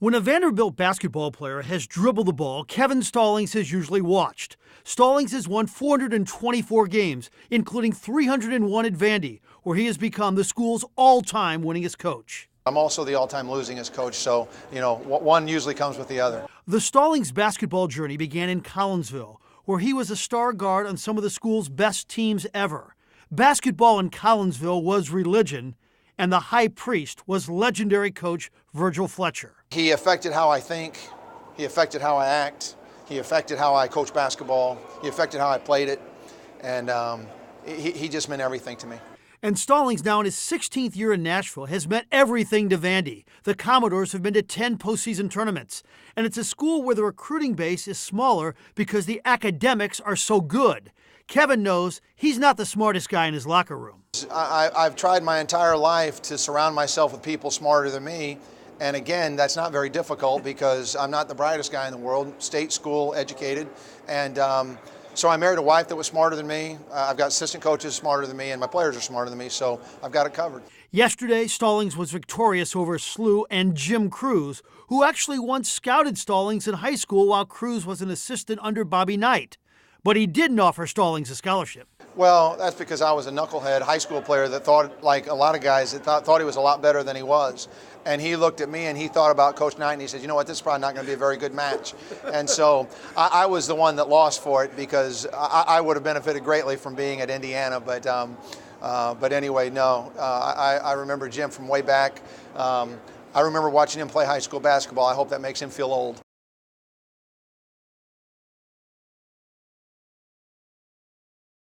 When a Vanderbilt basketball player has dribbled the ball, Kevin Stallings has usually watched. Stallings has won 424 games, including 301 at Vandy, where he has become the school's all-time winningest coach. I'm also the all-time losingest coach, so, one usually comes with the other. The Stallings basketball journey began in Collinsville, where he was a star guard on some of the school's best teams ever. Basketball in Collinsville was religion, and the high priest was legendary coach Virgil Fletcher. He affected how I think, he affected how I act, he affected how I coach basketball, he affected how I played it, and he just meant everything to me. And Stallings, now in his 16th year in Nashville, has meant everything to Vandy. The Commodores have been to 10 postseason tournaments, and it's a school where the recruiting base is smaller because the academics are so good. Kevin knows he's not the smartest guy in his locker room. I've tried my entire life to surround myself with people smarter than me. And again, that's not very difficult because I'm not the brightest guy in the world, state school educated. And so I married a wife that was smarter than me. I've got assistant coaches smarter than me, and my players are smarter than me, so I've got it covered. Yesterday, Stallings was victorious over Slew and Jim Cruz, who actually once scouted Stallings in high school while Cruz was an assistant under Bobby Knight. But he didn't offer Stallings a scholarship. Well, that's because I was a knucklehead high school player that thought, like a lot of guys, that thought he was a lot better than he was. And he looked at me and he thought about Coach Knight and he said, you know what, this is probably not going to be a very good match. And so I was the one that lost for it because I would have benefited greatly from being at Indiana. But anyway, no, I remember Jim from way back. I remember watching him play high school basketball. I hope that makes him feel old.